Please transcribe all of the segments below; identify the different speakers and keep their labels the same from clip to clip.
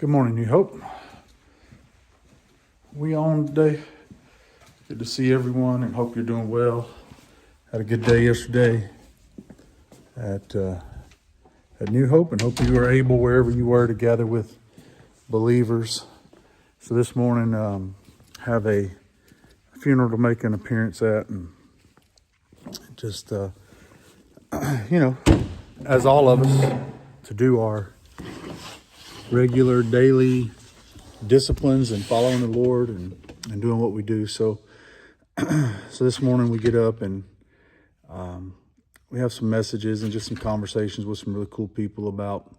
Speaker 1: Good morning, New Hope. We on today. Good to see everyone and hope you're doing well. Had a good day yesterday at New Hope and hope you were able, wherever you were, to gather with believers. So this morning, have a funeral to make an appearance at, and just, as all of us, to do our regular daily disciplines and following the Lord and doing what we do. So this morning we get up and we have some messages and just some conversations with some really cool people about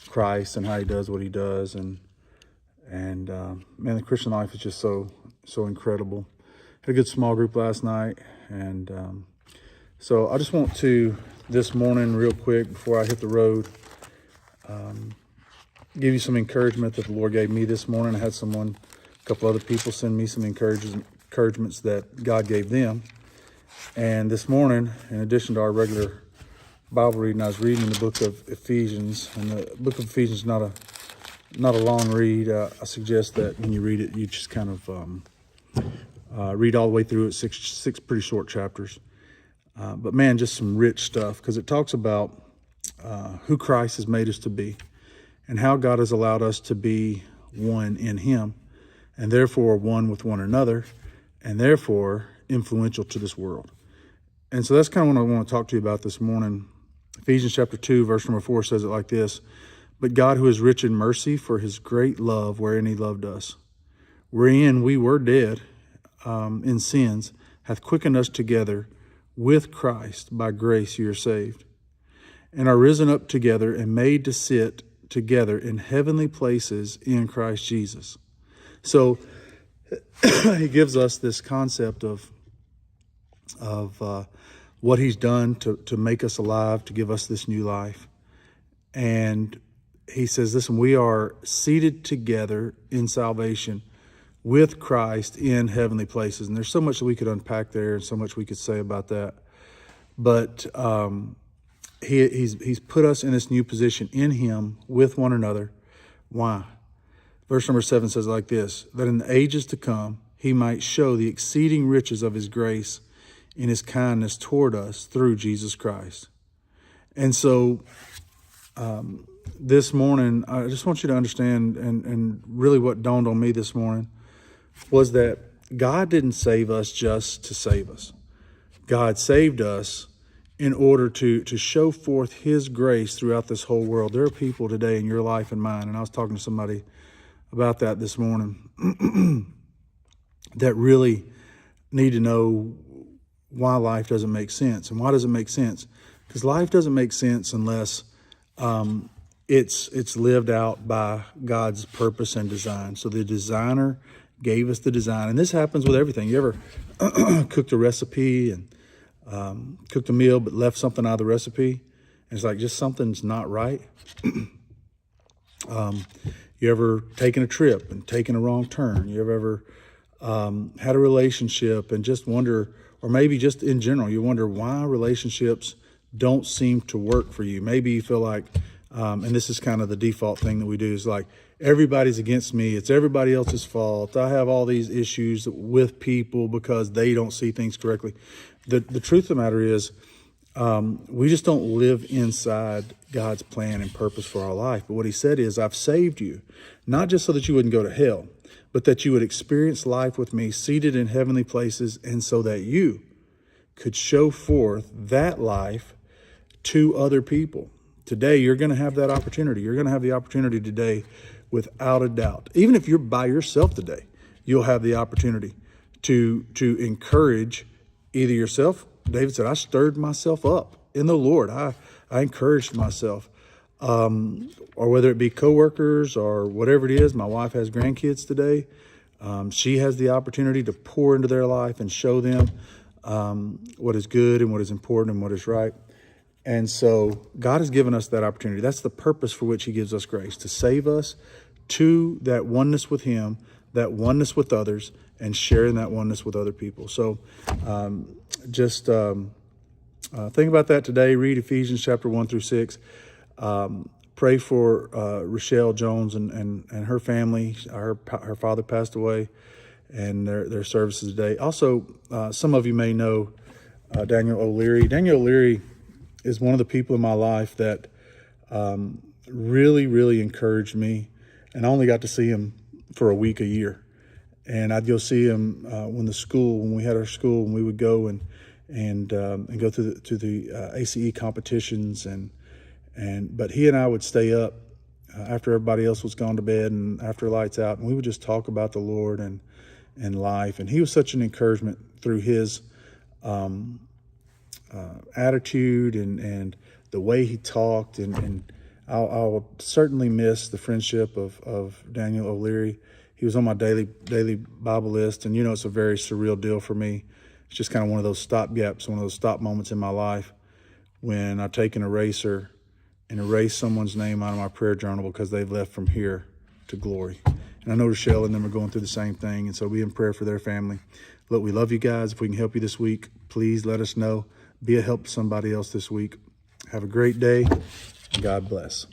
Speaker 1: Christ and how he does what he does. And man, the Christian life is just so incredible. Had a good small group last night. And so I just want to, this morning, real quick, before I hit the road, give you some encouragement that the Lord gave me this morning. I had a couple other people send me some encouragements that God gave them. And this morning, in addition to our regular Bible reading, I was reading the book of Ephesians. And the book of Ephesians is not a long read. I suggest that when you read it, you just kind of read all the way through it, six pretty short chapters. But man, just some rich stuff, because it talks about who Christ has made us to be, and how God has allowed us to be one in him, and therefore one with one another, and therefore influential to this world. And so that's kind of what I want to talk to you about this morning. Ephesians chapter 2, verse number 4 says it like this: "But God, who is rich in mercy, for his great love wherein he loved us, wherein we were dead in sins, hath quickened us together with Christ. By grace you are saved, and are risen up together and made to sit together in heavenly places in Christ Jesus." So he gives us this concept of what he's done to make us alive, to give us this new life. And he says, listen, we are seated together in salvation with Christ in heavenly places. And there's so much that we could unpack there and so much we could say about that. But He's put us in this new position in him with one another. Why? Verse number 7 says like this: "That in the ages to come he might show the exceeding riches of his grace in his kindness toward us through Jesus Christ." And so this morning, I just want you to understand, and really what dawned on me this morning was that God didn't save us just to save us. God saved us in order to show forth his grace throughout this whole world. There are people today in your life and mine, and I was talking to somebody about that this morning, that really need to know why life doesn't make sense. And why does it make sense? Because life doesn't make sense unless it's lived out by God's purpose and design. So the designer gave us the design. And this happens with everything. You ever cooked a recipe and cooked a meal but left something out of the recipe, and it's like just something's not right? You ever taken a trip and taken a wrong turn? You ever had a relationship and just wonder, or maybe just in general, you wonder why relationships don't seem to work for you? Maybe you feel like, and this is kind of the default thing that we do, is like, everybody's against me. It's everybody else's fault. I have all these issues with people because they don't see things correctly. The truth of the matter is, we just don't live inside God's plan and purpose for our life. But what he said is, I've saved you, not just so that you wouldn't go to hell, but that you would experience life with me seated in heavenly places, and so that you could show forth that life to other people. Today, you're going to have that opportunity. You're going to have the opportunity today, without a doubt. Even if you're by yourself today, you'll have the opportunity to encourage either yourself. David said, I stirred myself up in the Lord. I encouraged myself. Or whether it be coworkers or whatever it is. My wife has grandkids today. She has the opportunity to pour into their life and show them what is good and what is important and what is right. And so God has given us that opportunity. That's the purpose for which he gives us grace, to save us to that oneness with him, that oneness with others, and sharing that oneness with other people. So think about that today. Read Ephesians chapter 1 through 6. pray for Rochelle Jones and her family. Her father passed away, and their services today. Also, some of you may know Daniel O'Leary. Daniel O'Leary is one of the people in my life that really, really encouraged me. And I only got to see him for a week a year. And I'd go see him when we had our school, and we would go and go to the ACE competitions, but he and I would stay up after everybody else was gone to bed and after lights out, and we would just talk about the Lord and life. And he was such an encouragement through his attitude and the way he talked, and I'll certainly miss the friendship of Daniel O'Leary. He was on my daily Bible list, and it's a very surreal deal for me. It's just kind of one of those stopgaps, one of those stop moments in my life when I take an eraser and erase someone's name out of my prayer journal because they've left from here to glory. And I know Rochelle and them are going through the same thing, and so be in prayer for their family. Look, we love you guys. If we can help you this week, please let us know. Be a help to somebody else this week. Have a great day. God bless.